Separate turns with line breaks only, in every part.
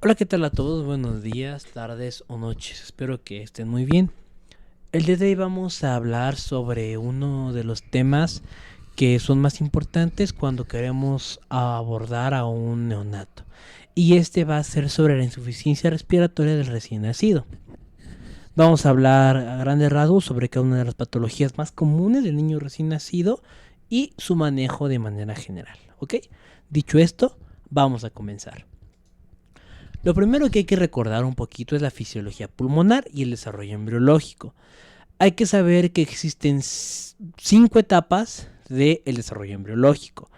Hola, ¿qué tal a todos? Buenos días, tardes o noches. Espero que estén muy bien. El día de hoy vamos a hablar sobre uno de los temas que son más importantes cuando queremos abordar a un neonato. Y este va a ser sobre la insuficiencia respiratoria del recién nacido. Vamos a hablar a grandes rasgos sobre cada una de las patologías más comunes del niño recién nacido y su manejo de manera general. ¿Ok? Dicho esto, vamos a comenzar. Lo primero que hay que recordar un poquito es la fisiología pulmonar y el desarrollo embriológico. Hay que saber que existen 5 etapas del desarrollo embriológico.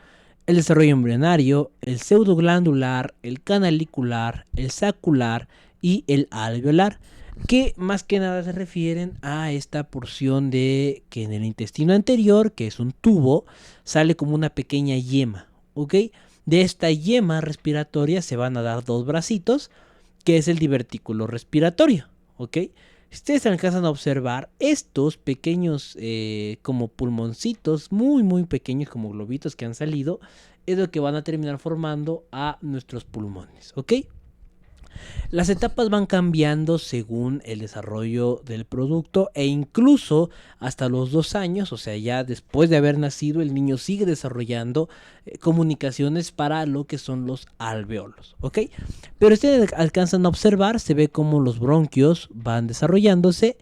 El desarrollo embrionario, el pseudoglandular, el canalicular, el sacular y el alveolar, que más que nada se refieren a esta porción de que en el intestino anterior, que es un tubo, sale como una pequeña yema, ¿ok? De esta yema respiratoria se van a dar dos bracitos, que es el divertículo respiratorio, ¿ok? Si ustedes alcanzan a observar estos pequeños como pulmoncitos, muy pequeños como globitos que han salido, es lo que van a terminar formando a nuestros pulmones, ¿ok? Las etapas van cambiando según el desarrollo del producto e incluso hasta los 2 años, o sea, ya después de haber nacido, el niño sigue desarrollando comunicaciones para lo que son los alveolos, ¿ok? Pero ustedes alcanzan a observar, se ve como los bronquios van desarrollándose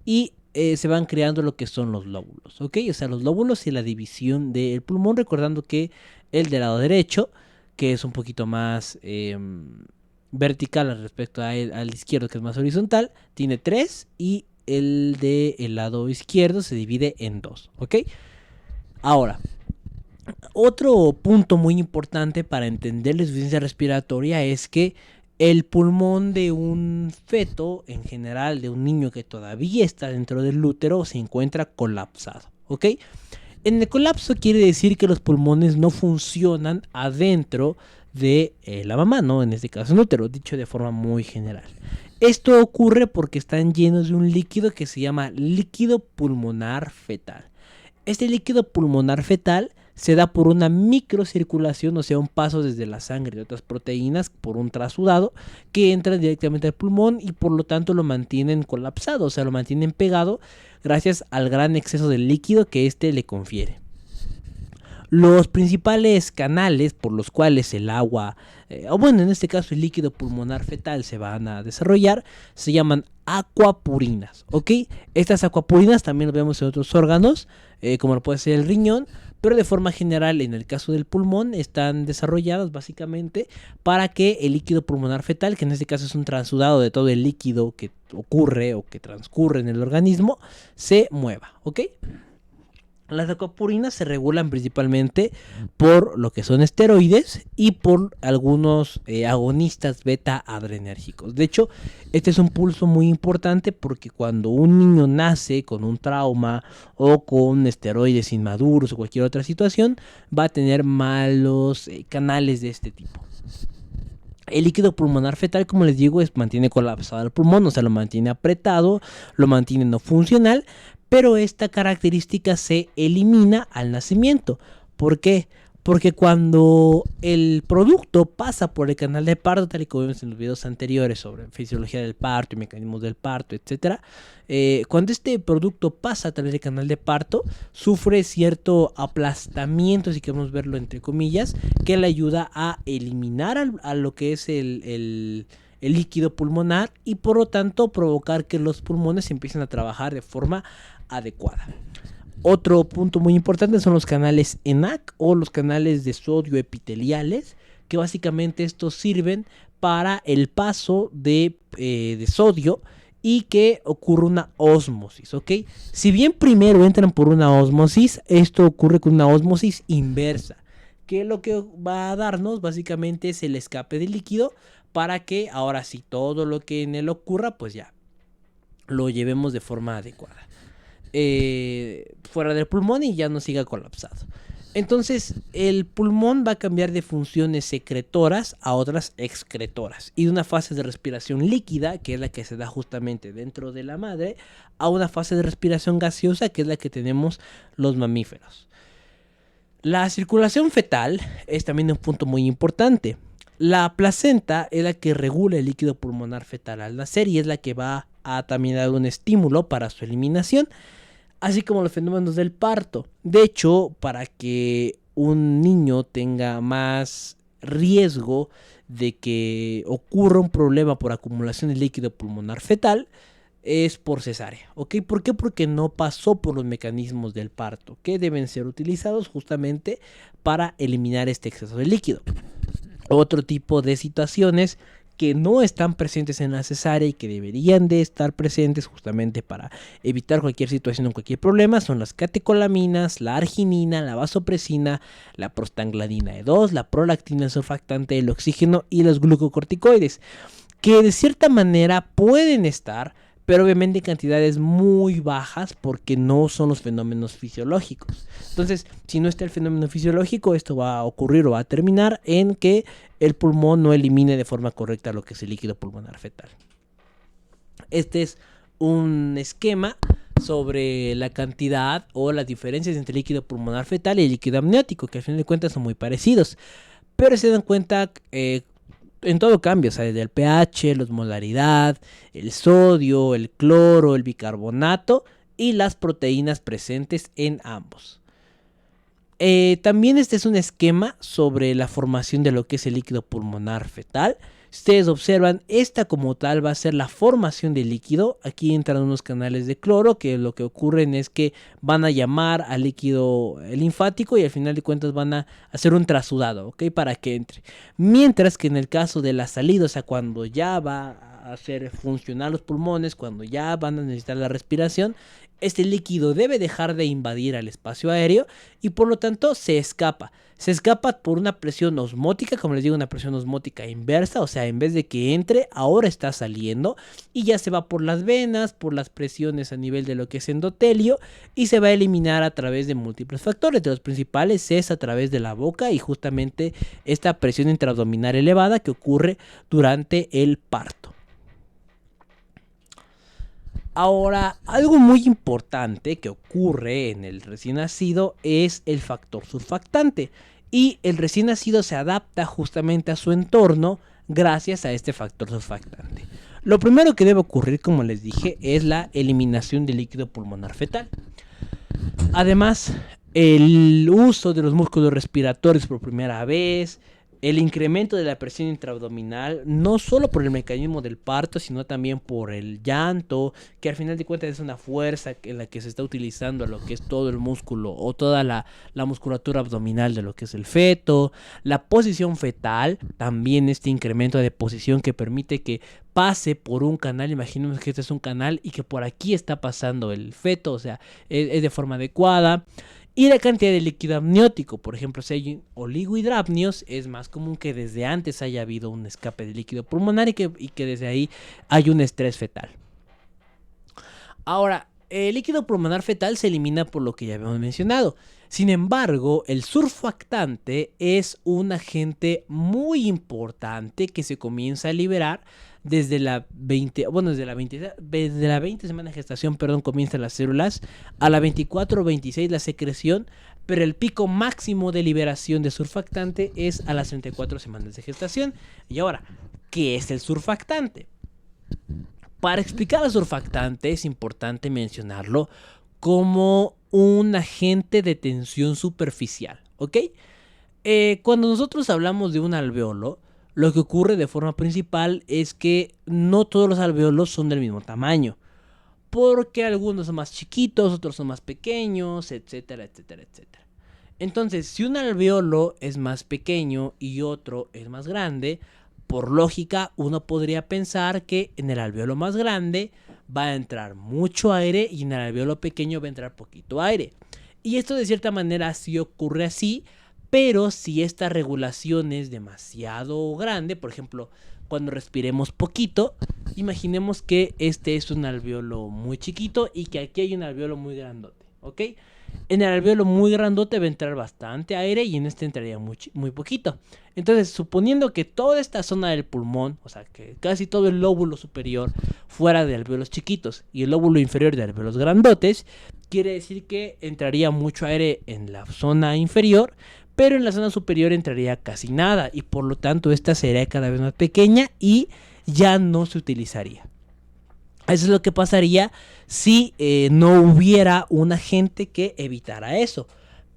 y se van creando lo que son los lóbulos, ¿ok? O sea, los lóbulos y la división del pulmón, recordando que el del lado derecho, que es un poquito más vertical al respecto al izquierdo, que es más horizontal, tiene 3 y el del lado izquierdo se divide en 2, ¿ok? Ahora, otro punto muy importante para entender la insuficiencia respiratoria es que el pulmón de un feto, en general de un niño que todavía está dentro del útero, se encuentra colapsado, ¿ok? En el colapso quiere decir que los pulmones no funcionan adentro de la mamá, ¿no? En este caso el útero, dicho de forma muy general. Esto ocurre porque están llenos de un líquido que se llama líquido pulmonar fetal. Este líquido pulmonar fetal se da por una microcirculación, o sea, un paso desde la sangre de otras proteínas por un trasudado que entra directamente al pulmón y por lo tanto lo mantienen colapsado, o sea, lo mantienen pegado gracias al gran exceso de líquido que éste le confiere. Los principales canales por los cuales el agua, o bueno, en este caso el líquido pulmonar fetal se van a desarrollar, se llaman acuapurinas, ¿ok? Estas acuapurinas también las vemos en otros órganos, como lo puede ser el riñón, pero de forma general en el caso del pulmón están desarrolladas básicamente para que el líquido pulmonar fetal, que en este caso es un transudado de todo el líquido que ocurre o que transcurre en el organismo, se mueva, ¿ok? Las acuapurinas se regulan principalmente por lo que son esteroides y por algunos agonistas beta adrenérgicos. De hecho, este es un pulso muy importante porque cuando un niño nace con un trauma o con esteroides inmaduros o cualquier otra situación, va a tener malos canales de este tipo. El líquido pulmonar fetal, como les digo, mantiene colapsado el pulmón, o sea, lo mantiene apretado, lo mantiene no funcional, pero esta característica se elimina al nacimiento. ¿Por qué? Porque cuando el producto pasa por el canal de parto, tal y como vimos en los videos anteriores sobre fisiología del parto y mecanismos del parto, etc., cuando este producto pasa a través del canal de parto, sufre cierto aplastamiento, si queremos verlo entre comillas, que le ayuda a eliminar a lo que es el líquido pulmonar y por lo tanto provocar que los pulmones empiecen a trabajar de forma adecuada. Otro punto muy importante son los canales ENaC o los canales de sodio epiteliales, que básicamente estos sirven para el paso de sodio y que ocurre una ósmosis, ¿ok? Si bien primero entran por una ósmosis, esto ocurre con una ósmosis inversa, que lo que va a darnos básicamente es el escape de líquido para que ahora sí todo lo que en él ocurra, pues ya lo llevemos de forma adecuada. Fuera del pulmón y ya no siga colapsado. Entonces el pulmón va a cambiar de funciones secretoras a otras excretoras y de una fase de respiración líquida, que es la que se da justamente dentro de la madre, a una fase de respiración gaseosa, que es la que tenemos los mamíferos. La circulación fetal es también un punto muy importante. La placenta es la que regula el líquido pulmonar fetal al nacer y es la que va a también dar un estímulo para su eliminación, así como los fenómenos del parto. De hecho, para que un niño tenga más riesgo de que ocurra un problema por acumulación de líquido pulmonar fetal, es por cesárea, ¿ok? ¿Por qué? Porque no pasó por los mecanismos del parto, que deben ser utilizados justamente para eliminar este exceso de líquido. Otro tipo de situaciones que no están presentes en la cesárea y que deberían de estar presentes justamente para evitar cualquier situación o cualquier problema son las catecolaminas, la arginina, la vasopresina, la prostaglandina E2, la prolactina, el surfactante, el oxígeno y los glucocorticoides, que de cierta manera pueden estar, pero obviamente en cantidades muy bajas porque no son los fenómenos fisiológicos. Entonces, si no está el fenómeno fisiológico, esto va a ocurrir o va a terminar en que el pulmón no elimine de forma correcta lo que es el líquido pulmonar fetal. Este es un esquema sobre la cantidad o las diferencias entre líquido pulmonar fetal y líquido amniótico, que al final de cuentas son muy parecidos, pero se dan cuenta en todo cambio, o sea, desde el pH, la osmolaridad, el sodio, el cloro, el bicarbonato y las proteínas presentes en ambos. También este es un esquema sobre la formación de lo que es el líquido pulmonar fetal. Si ustedes observan, esta como tal va a ser la formación del líquido. Aquí entran unos canales de cloro que lo que ocurren es que van a llamar al líquido linfático y al final de cuentas van a hacer un trasudado, ¿ok? Para que entre. Mientras que en el caso de la salida, o sea, cuando ya va a hacer funcionar los pulmones, cuando ya van a necesitar la respiración, este líquido debe dejar de invadir al espacio aéreo y por lo tanto se escapa. Se escapa por una presión osmótica, como les digo, una presión osmótica inversa, o sea, en vez de que entre, ahora está saliendo y ya se va por las venas, por las presiones a nivel de lo que es endotelio y se va a eliminar a través de múltiples factores. De los principales es a través de la boca y justamente esta presión intraabdominal elevada que ocurre durante el parto. Ahora, algo muy importante que ocurre en el recién nacido es el factor surfactante. Y el recién nacido se adapta justamente a su entorno gracias a este factor surfactante. Lo primero que debe ocurrir, como les dije, es la eliminación del líquido pulmonar fetal. Además, el uso de los músculos respiratorios por primera vez, el incremento de la presión intraabdominal, no solo por el mecanismo del parto, sino también por el llanto, que al final de cuentas es una fuerza en la que se está utilizando lo que es todo el músculo o toda la musculatura abdominal de lo que es el feto, la posición fetal, también este incremento de posición que permite que pase por un canal, imaginemos que este es un canal y que por aquí está pasando el feto, o sea, es de forma adecuada. Y la cantidad de líquido amniótico, por ejemplo, si hay oligohidramnios, es más común que desde antes haya habido un escape de líquido pulmonar y que desde ahí hay un estrés fetal. Ahora, el líquido pulmonar fetal se elimina por lo que ya habíamos mencionado. Sin embargo, el surfactante es un agente muy importante que se comienza a liberar desde la 20 semana de gestación, comienzan las células, a la 24 o 26 la secreción, pero el pico máximo de liberación de surfactante es a las 34 semanas de gestación. Y ahora, ¿qué es el surfactante? Para explicar al surfactante es importante mencionarlo como un agente de tensión superficial, ¿ok? Cuando nosotros hablamos de un alveolo, lo que ocurre de forma principal es que no todos los alveolos son del mismo tamaño, porque algunos son más chiquitos, otros son más pequeños, etcétera, etcétera, etcétera. Entonces, si un alveolo es más pequeño y otro es más grande, por lógica uno podría pensar que en el alveolo más grande va a entrar mucho aire y en el alveolo pequeño va a entrar poquito aire. Y esto de cierta manera sí ocurre así, pero si esta regulación es demasiado grande, por ejemplo, cuando respiremos poquito, imaginemos que este es un alveolo muy chiquito y que aquí hay un alveolo muy grandote, ¿ok? En el alveolo muy grandote va a entrar bastante aire y en este entraría muy poquito. Entonces, suponiendo que toda esta zona del pulmón, o sea, que casi todo el lóbulo superior fuera de alveolos chiquitos y el lóbulo inferior de alveolos grandotes, quiere decir que entraría mucho aire en la zona inferior, pero en la zona superior entraría casi nada y por lo tanto esta sería cada vez más pequeña y ya no se utilizaría. Eso es lo que pasaría si no hubiera un agente que evitara eso.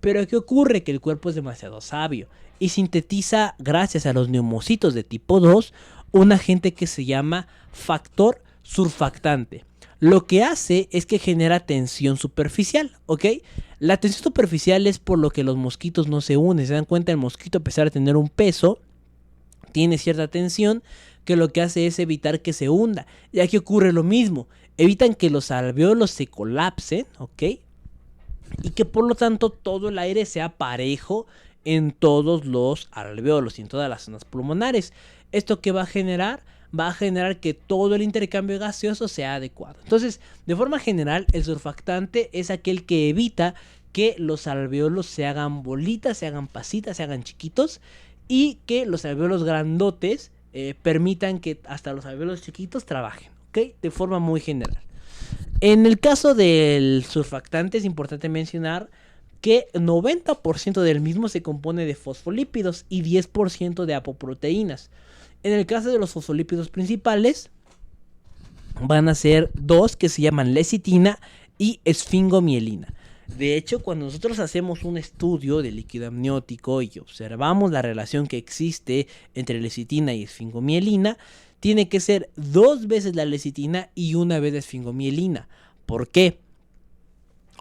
Pero ¿qué ocurre? Que el cuerpo es demasiado sabio y sintetiza, gracias a los neumocitos de tipo 2, un agente que se llama factor surfactante. Lo que hace es que genera tensión superficial, ¿ok? La tensión superficial es por lo que los mosquitos no se unen. Se dan cuenta, el mosquito, a pesar de tener un peso, tiene cierta tensión que lo que hace es evitar que se hunda. Y aquí ocurre lo mismo. Evitan que los alveolos se colapsen, ¿ok? Y que por lo tanto todo el aire sea parejo en todos los alveolos y en todas las zonas pulmonares. ¿Esto qué va a generar? Va a generar que todo el intercambio gaseoso sea adecuado. Entonces, de forma general, el surfactante es aquel que evita que los alveolos se hagan bolitas, se hagan pasitas, se hagan chiquitos y que los alveolos grandotes permitan que hasta los alveolos chiquitos trabajen, ¿ok? De forma muy general. En el caso del surfactante es importante mencionar que 90% del mismo se compone de fosfolípidos y 10% de apoproteínas. En el caso de los fosfolípidos principales van a ser dos que se llaman lecitina y esfingomielina. De hecho, cuando nosotros hacemos un estudio de líquido amniótico y observamos la relación que existe entre lecitina y esfingomielina, tiene que ser 2 veces la lecitina y 1 vez la esfingomielina. ¿Por qué?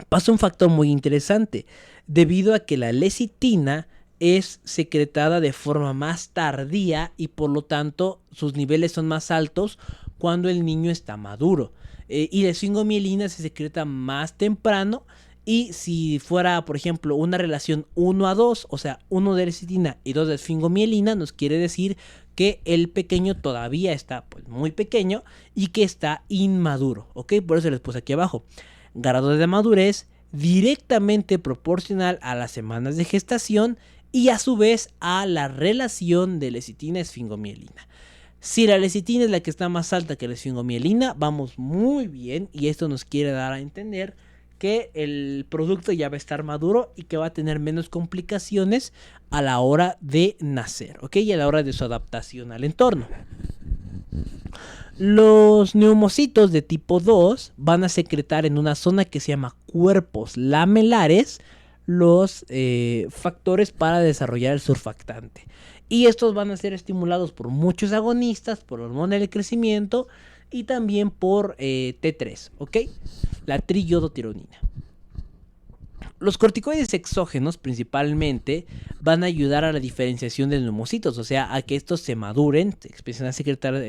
Pasa un factor muy interesante. Debido a que la lecitina es secretada de forma más tardía y por lo tanto sus niveles son más altos cuando el niño está maduro. Y la esfingomielina se secreta más temprano. Y si fuera, por ejemplo, una relación 1:2, o sea, 1 de lecitina y 2 de esfingomielina, nos quiere decir que el pequeño todavía está pues, muy pequeño y que está inmaduro, ¿ok? Por eso les puse aquí abajo. Grado de madurez directamente proporcional a las semanas de gestación y a su vez a la relación de lecitina-esfingomielina. Si la lecitina es la que está más alta que la esfingomielina, vamos muy bien y esto nos quiere dar a entender que el producto ya va a estar maduro y que va a tener menos complicaciones a la hora de nacer, ¿ok? Y a la hora de su adaptación al entorno. Los neumocitos de tipo 2 van a secretar en una zona que se llama cuerpos lamelares los factores para desarrollar el surfactante. Y estos van a ser estimulados por muchos agonistas, por hormona del crecimiento y también por T3, ¿ok? La triiodotironina. Los corticoides exógenos principalmente van a ayudar a la diferenciación de neumocitos, o sea, a que estos se maduren, se empiecen a secretar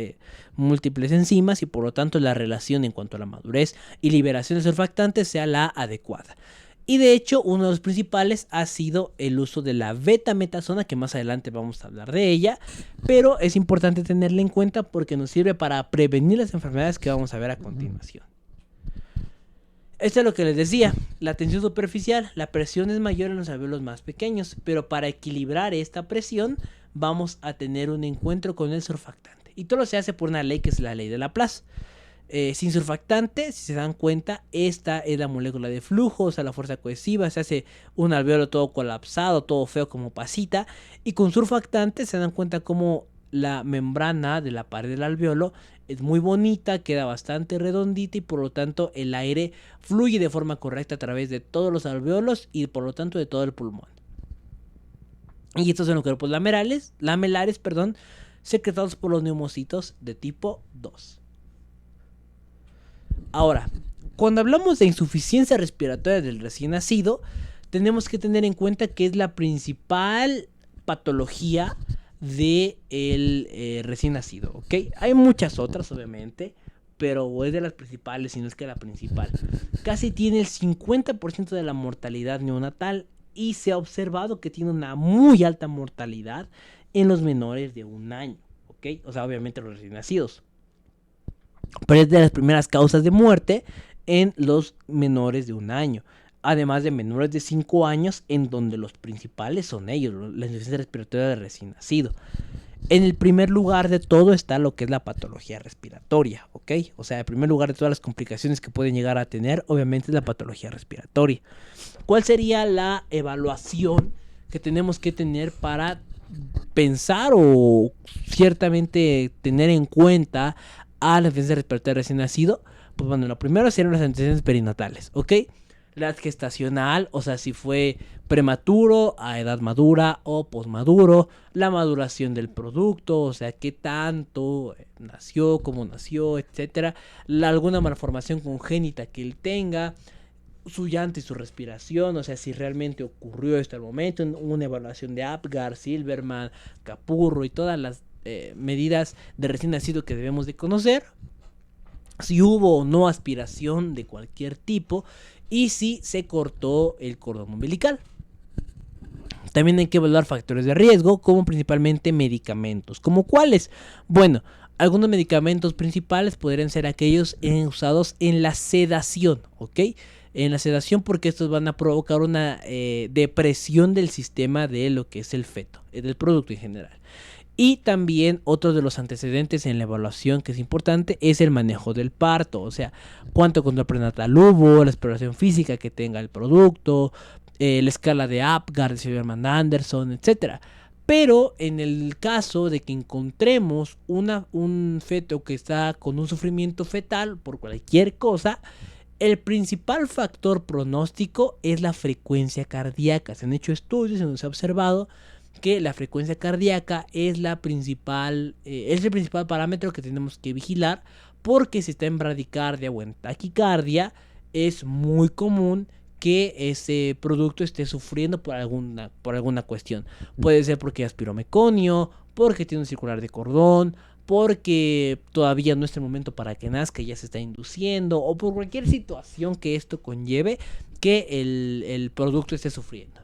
múltiples enzimas y por lo tanto la relación en cuanto a la madurez y liberación de surfactantes sea la adecuada. Y de hecho uno de los principales ha sido el uso de la betametasona, que más adelante vamos a hablar de ella, pero es importante tenerla en cuenta porque nos sirve para prevenir las enfermedades que vamos a ver a continuación. Esto es lo que les decía, la tensión superficial, la presión es mayor en los alveolos más pequeños, pero para equilibrar esta presión vamos a tener un encuentro con el surfactante. Y todo se hace por una ley que es la ley de Laplace. Sin surfactante, si se dan cuenta, esta es la molécula de flujo, o sea, la fuerza cohesiva, se hace un alveolo todo colapsado, todo feo como pasita, y con surfactante se dan cuenta como la membrana de la pared del alveolo es muy bonita, queda bastante redondita y por lo tanto el aire fluye de forma correcta a través de todos los alveolos y por lo tanto de todo el pulmón. Y estos son los cuerpos lamelares, secretados por los neumocitos de tipo 2. Ahora, cuando hablamos de insuficiencia respiratoria del recién nacido, tenemos que tener en cuenta que es la principal patología del recién nacido, ¿ok? Hay muchas otras, obviamente, pero es de las principales, si no es que la principal. Casi tiene el 50% de la mortalidad neonatal y se ha observado que tiene una muy alta mortalidad en los menores de 1 año, ¿ok? O sea, obviamente los recién nacidos. Pero es de las primeras causas de muerte en los menores de 1 año. Además de menores de 5 años, en donde los principales son ellos, la insuficiencia respiratoria del recién nacido. En el primer lugar de todo está lo que es la patología respiratoria, ¿ok? O sea, en primer lugar de todas las complicaciones que pueden llegar a tener, obviamente es la patología respiratoria. ¿Cuál sería la evaluación que tenemos que tener para pensar o ciertamente tener en cuenta a la defensa respiratoria recién nacido? Pues bueno, lo primero serían los antecedentes perinatales, ¿ok? La edad gestacional, o sea, si fue prematuro, a edad madura o posmaduro, la maduración del producto, o sea, qué tanto nació, cómo nació, etcétera, alguna malformación congénita que él tenga, su llanto y su respiración, o sea, si realmente ocurrió esto al momento, una evaluación de Apgar, Silverman, Capurro y todas las medidas de recién nacido que debemos de conocer, si hubo o no aspiración de cualquier tipo y si se cortó el cordón umbilical. También hay que evaluar factores de riesgo, como principalmente medicamentos. ¿Como cuáles? Bueno, algunos medicamentos principales podrían ser aquellos usados en la sedación, ¿ok? En la sedación, porque estos van a provocar una depresión del sistema de lo que es el feto, del producto en general. Y también otro de los antecedentes en la evaluación que es importante es el manejo del parto, o sea, cuánto control prenatal hubo, la exploración física que tenga el producto, la escala de Apgar, de Silverman-Anderson, etc. Pero en el caso de que encontremos un feto que está con un sufrimiento fetal por cualquier cosa, el principal factor pronóstico es la frecuencia cardíaca. Se han hecho estudios en donde se ha observado que la frecuencia cardíaca es el principal parámetro que tenemos que vigilar, porque si está en bradicardia o en taquicardia, es muy común que ese producto esté sufriendo por alguna cuestión. Puede ser porque aspiró meconio, porque tiene un circular de cordón, porque todavía no es el momento para que nazca y ya se está induciendo, o por cualquier situación que esto conlleve que el producto esté sufriendo.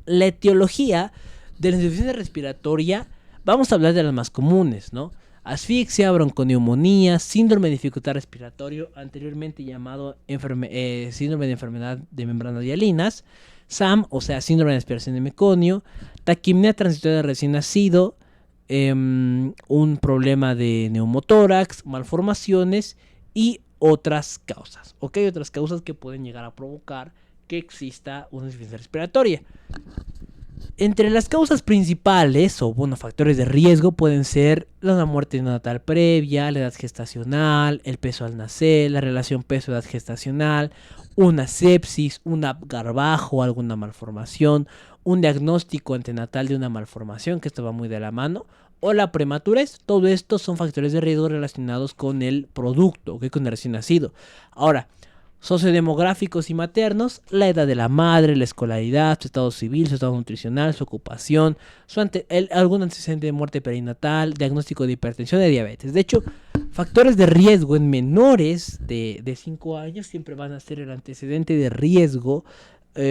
La etiología de la insuficiencia respiratoria, vamos a hablar de las más comunes, ¿no? Asfixia, bronconeumonía, síndrome de dificultad respiratorio, anteriormente llamado síndrome de enfermedad de membranas hialinas, SAM, o sea, síndrome de aspiración de meconio, taquipnea transitoria de recién nacido, un problema de neumotórax, malformaciones y otras causas, ¿ok? Otras causas que pueden llegar a provocar que exista una insuficiencia respiratoria. Entre las causas principales o factores de riesgo pueden ser la muerte neonatal previa, la edad gestacional, el peso al nacer, la relación peso-edad gestacional, una sepsis, un Apgar bajo, alguna malformación, un diagnóstico antenatal de una malformación, que esto va muy de la mano, o la prematurez. Todo esto son factores de riesgo relacionados con el producto, ¿okay? Con el recién nacido. Ahora, sociodemográficos y maternos, la edad de la madre, la escolaridad, su estado civil, su estado nutricional, su ocupación, algún antecedente de muerte perinatal, diagnóstico de hipertensión, de diabetes. De hecho, factores de riesgo en menores de 5 años siempre van a ser el antecedente de riesgo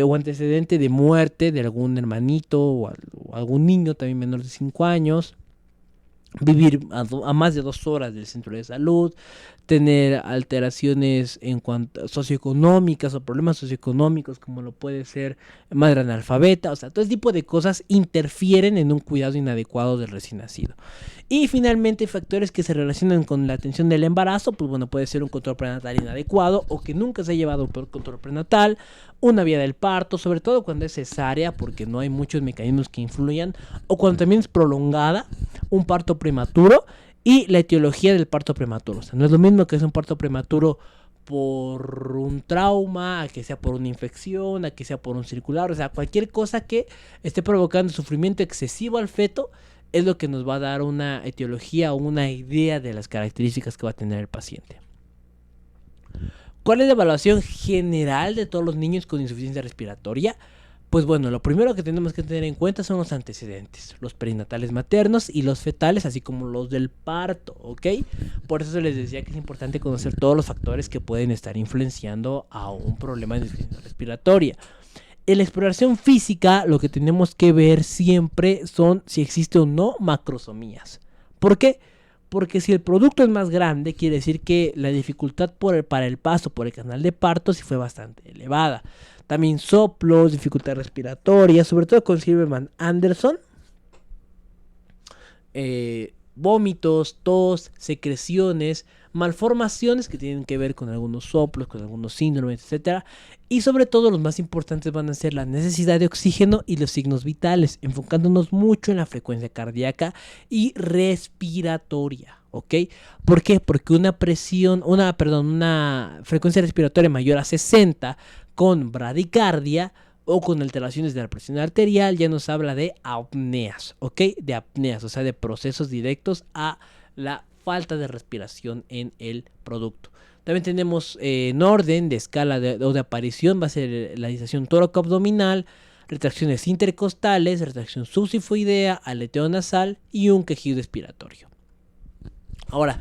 o antecedente de muerte de algún hermanito o algún niño también menor de 5 años. Vivir a más de 2 horas del centro de salud, tener alteraciones en cuanto socioeconómicas o problemas socioeconómicos, como lo puede ser madre analfabeta, o sea, todo ese tipo de cosas interfieren en un cuidado inadecuado del recién nacido. Y finalmente, factores que se relacionan con la atención del embarazo, pues bueno, puede ser un control prenatal inadecuado o que nunca se ha llevado por control prenatal, una vía del parto, sobre todo cuando es cesárea, porque no hay muchos mecanismos que influyan, o cuando también es prolongada, un parto prematuro y la etiología del parto prematuro. O sea, no es lo mismo que es un parto prematuro por un trauma, a que sea por una infección, a que sea por un circular, o sea, cualquier cosa que esté provocando sufrimiento excesivo al feto es lo que nos va a dar una etiología o una idea de las características que va a tener el paciente. ¿Cuál es la evaluación general de todos los niños con insuficiencia respiratoria? Pues bueno, lo primero que tenemos que tener en cuenta son los antecedentes, los perinatales maternos y los fetales, así como los del parto, ¿ok? Por eso les decía que es importante conocer todos los factores que pueden estar influenciando a un problema de insuficiencia respiratoria. En la exploración física, lo que tenemos que ver siempre son si existe o no macrosomías. ¿Por qué? Porque si el producto es más grande, quiere decir que la dificultad para el paso por el canal de parto sí fue bastante elevada. También soplos, dificultad respiratoria, sobre todo con Silverman-Anderson. vómitos, tos, secreciones, malformaciones que tienen que ver con algunos soplos, con algunos síndromes, etcétera. Y sobre todo los más importantes van a ser la necesidad de oxígeno y los signos vitales, enfocándonos mucho en la frecuencia cardíaca y respiratoria. ¿Ok? ¿Por qué? Porque una frecuencia respiratoria mayor a 60 con bradicardia o con alteraciones de la presión arterial ya nos habla de apneas, ¿ok? De apneas, o sea, de procesos directos a la falta de respiración en el producto. También tenemos en orden de escala o de aparición, va a ser la dilación tóraco-abdominal, retracciones intercostales, retracción subsifoidea, aleteo nasal y un quejido expiratorio. Ahora,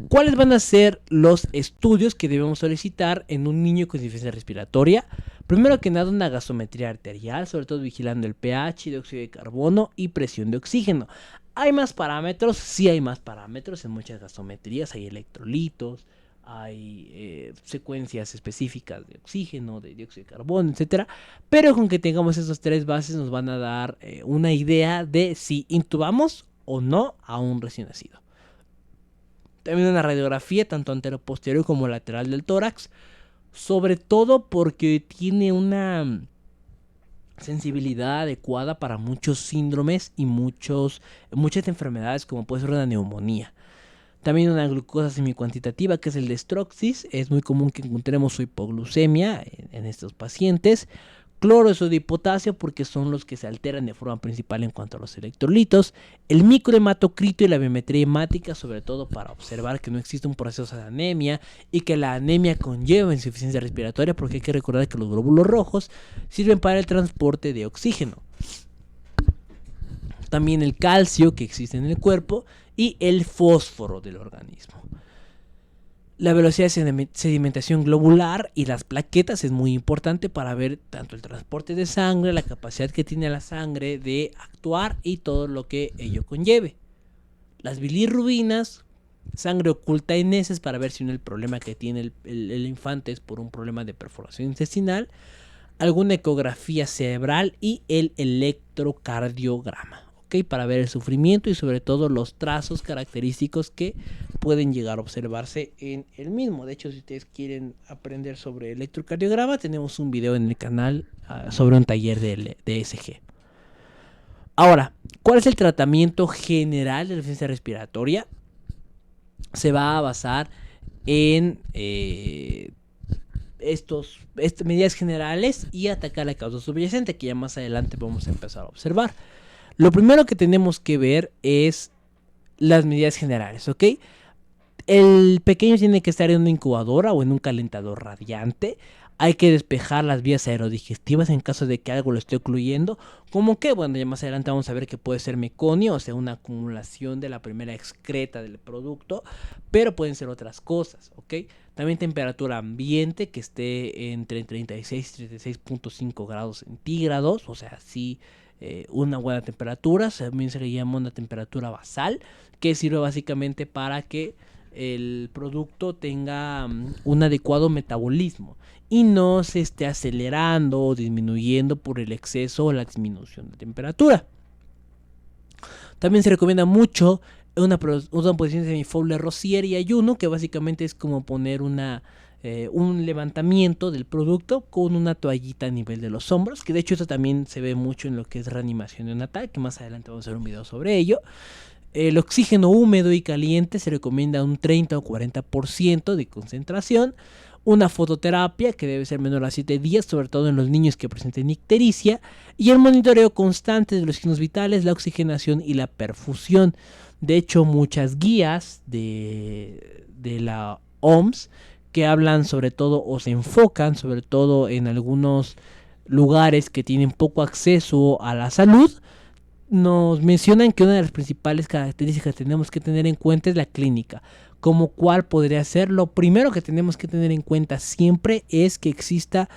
¿cuáles van a ser los estudios que debemos solicitar en un niño con insuficiencia respiratoria? Primero que nada, una gasometría arterial, sobre todo vigilando el pH, dióxido de carbono y presión de oxígeno. ¿Hay más parámetros? Sí hay más parámetros en muchas gasometrías. Hay electrolitos, hay secuencias específicas de oxígeno, de dióxido de carbono, etcétera. Pero con que tengamos esas tres bases nos van a dar una idea de si intubamos o no a un recién nacido. También una radiografía tanto anteroposterior como lateral del tórax, sobre todo porque tiene una sensibilidad adecuada para muchos síndromes y muchas enfermedades como puede ser una neumonía. También una glucosa semicuantitativa, que es el destroxis. Es muy común que encontremos hipoglucemia en estos pacientes. Cloro, sodio y potasio, porque son los que se alteran de forma principal en cuanto a los electrolitos. El microhematocrito y la biometría hemática, sobre todo para observar que no existe un proceso de anemia y que la anemia conlleva insuficiencia respiratoria, porque hay que recordar que los glóbulos rojos sirven para el transporte de oxígeno. También el calcio que existe en el cuerpo y el fósforo del organismo. La velocidad de sedimentación globular y las plaquetas es muy importante para ver tanto el transporte de sangre, la capacidad que tiene la sangre de actuar y todo lo que ello conlleve. Las bilirrubinas, sangre oculta en heces para ver si el problema que tiene el infante es por un problema de perforación intestinal, alguna ecografía cerebral y el electrocardiograma. Para ver el sufrimiento y sobre todo los trazos característicos que pueden llegar a observarse en el mismo. De hecho, si ustedes quieren aprender sobre electrocardiograma, tenemos un video en el canal sobre un taller de ESG. Ahora, ¿cuál es el tratamiento general de la insuficiencia respiratoria? Se va a basar en estas medidas generales y atacar la causa subyacente, que ya más adelante vamos a empezar a observar. Lo primero que tenemos que ver es las medidas generales, ¿ok? El pequeño tiene que estar en una incubadora o en un calentador radiante. Hay que despejar las vías aerodigestivas en caso de que algo lo esté ocluyendo. ¿Cómo qué? Bueno, ya más adelante vamos a ver que puede ser meconio, o sea, una acumulación de la primera excreta del producto, pero pueden ser otras cosas, ¿ok? También temperatura ambiente, que esté entre 36 y 36.5 grados centígrados, o sea, sí, una buena temperatura. También se le llama una temperatura basal, que sirve básicamente para que el producto tenga un adecuado metabolismo y no se esté acelerando o disminuyendo por el exceso o la disminución de temperatura. También se recomienda mucho una posición de Fowler-Rosier y ayuno, que básicamente es como poner un levantamiento del producto con una toallita a nivel de los hombros, que de hecho esto también se ve mucho en lo que es reanimación neonatal, que más adelante vamos a hacer un video sobre ello. El oxígeno húmedo y caliente se recomienda un 30 o 40% de concentración. Una fototerapia que debe ser menor a 7 días, sobre todo en los niños que presenten ictericia. Y el monitoreo constante de los signos vitales, la oxigenación y la perfusión. De hecho, muchas guías de la OMS que hablan sobre todo o se enfocan sobre todo en algunos lugares que tienen poco acceso a la salud, nos mencionan que una de las principales características que tenemos que tener en cuenta es la clínica. Como cuál podría ser, lo primero que tenemos que tener en cuenta siempre es que exista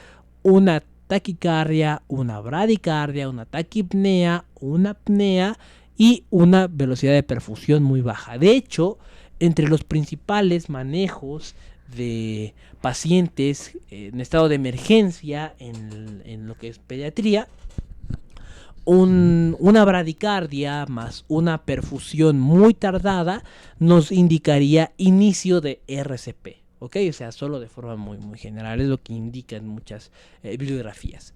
una taquicardia, una bradicardia, una taquipnea, una apnea y una velocidad de perfusión muy baja. De hecho, entre los principales manejos de pacientes en estado de emergencia en lo que es pediatría, una bradicardia más una perfusión muy tardada nos indicaría inicio de RCP. ¿Ok? O sea, solo de forma muy general, es lo que indican muchas bibliografías.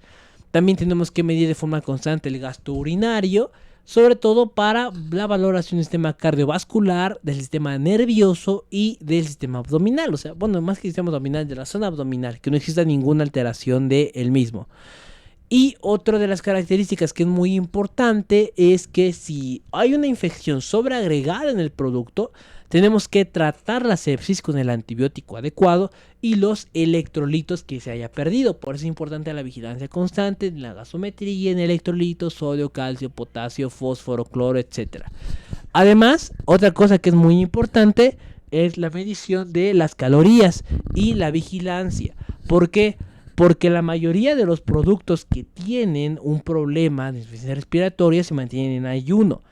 También tenemos que medir de forma constante el gasto urinario, sobre todo para la valoración del sistema cardiovascular, del sistema nervioso y del sistema abdominal. O sea, bueno, más que el sistema abdominal, de la zona abdominal, que no exista ninguna alteración del mismo. Y otra de las características que es muy importante es que si hay una infección sobreagregada en el producto, tenemos que tratar la sepsis con el antibiótico adecuado y los electrolitos que se haya perdido. Por eso es importante la vigilancia constante en la gasometría, en electrolitos, sodio, calcio, potasio, fósforo, cloro, etc. Además, otra cosa que es muy importante es la medición de las calorías y la vigilancia. ¿Por qué? Porque la mayoría de los productos que tienen un problema de insuficiencia respiratoria se mantienen en ayuno.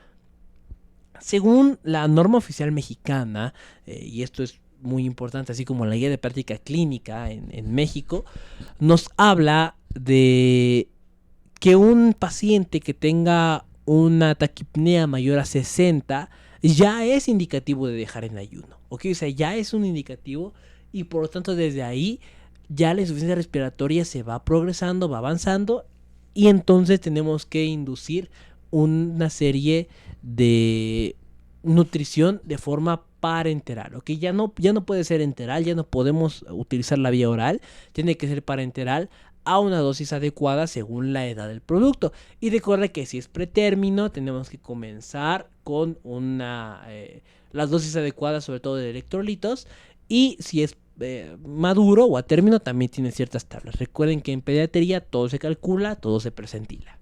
Según la norma oficial mexicana, y esto es muy importante, así como la guía de práctica clínica en México, nos habla de que un paciente que tenga una taquipnea mayor a 60 ya es indicativo de dejar en ayuno. ¿Ok? O sea, ya es un indicativo y por lo tanto desde ahí ya la insuficiencia respiratoria se va progresando, va avanzando y entonces tenemos que inducir una serie de nutrición de forma parenteral, ¿ok? Ya no puede ser enteral, ya no podemos utilizar la vía oral, tiene que ser parenteral a una dosis adecuada según la edad del producto. Y recuerda que si es pretérmino, tenemos que comenzar con las dosis adecuadas, sobre todo de electrolitos, y si es maduro o a término también tiene ciertas tablas. Recuerden que en pediatría todo se calcula, todo se percentila.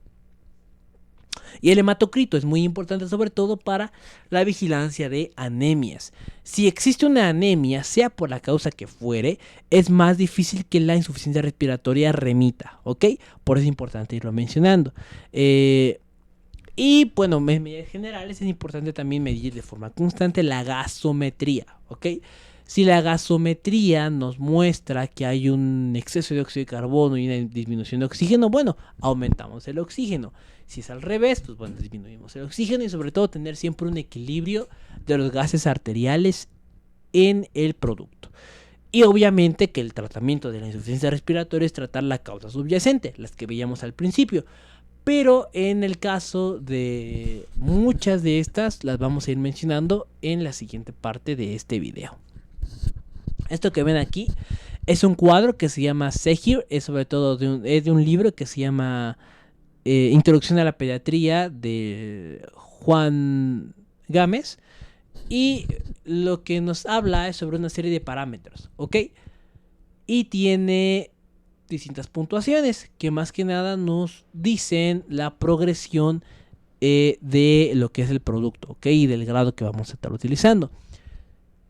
Y el hematocrito es muy importante sobre todo para la vigilancia de anemias. Si existe una anemia, sea por la causa que fuere, es más difícil que la insuficiencia respiratoria remita, ¿ok? Por eso es importante irlo mencionando. Y bueno, en medidas generales es importante también medir de forma constante la gasometría, ¿ok? Si la gasometría nos muestra que hay un exceso de óxido de carbono y una disminución de oxígeno, bueno, aumentamos el oxígeno. Si es al revés, pues bueno, disminuimos el oxígeno y sobre todo tener siempre un equilibrio de los gases arteriales en el producto. Y obviamente que el tratamiento de la insuficiencia respiratoria es tratar la causa subyacente, las que veíamos al principio. Pero en el caso de muchas de estas las vamos a ir mencionando en la siguiente parte de este video. Esto que ven aquí es un cuadro que se llama Segir, es sobre todo de un libro que se llama Introducción a la Pediatría de Juan Gámez. Y lo que nos habla es sobre una serie de parámetros, ¿ok? Y tiene distintas puntuaciones que más que nada nos dicen la progresión de lo que es el producto, ¿ok? Y del grado que vamos a estar utilizando.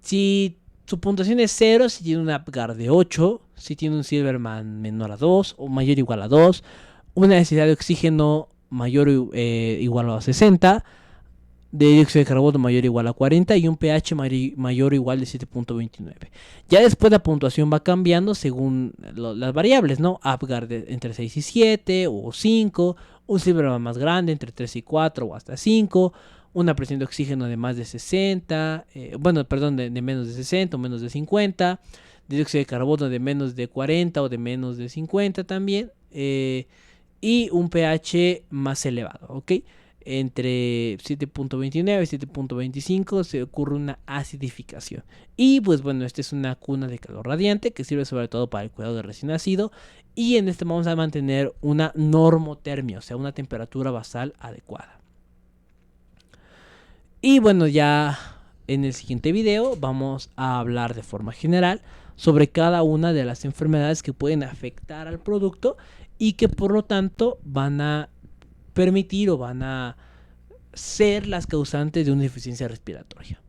Si su puntuación es 0, si tiene un Apgar de 8, si tiene un Silverman menor a 2 o mayor o igual a 2, una necesidad de oxígeno mayor o igual a 60, de dióxido de carbono mayor o igual a 40 y un pH mayor o igual de 7.29. Ya después la puntuación va cambiando según las variables, ¿no? Apgar entre 6 y 7 o 5, un Silverman más grande entre 3 y 4 o hasta 5, una presión de oxígeno de más de 60, de menos de 60 o menos de 50, de dióxido de carbono de menos de 40 o de menos de 50 también, y un pH más elevado, ¿ok? Entre 7.29 y 7.25 se ocurre una acidificación. Y pues bueno, esta es una cuna de calor radiante que sirve sobre todo para el cuidado del recién nacido. Y en este vamos a mantener una normotermia, o sea, una temperatura basal adecuada. Y bueno, ya en el siguiente video vamos a hablar de forma general sobre cada una de las enfermedades que pueden afectar al producto y que por lo tanto van a permitir o van a ser las causantes de una insuficiencia respiratoria.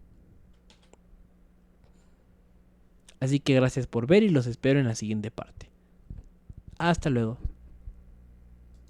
Así que gracias por ver y los espero en la siguiente parte. Hasta luego.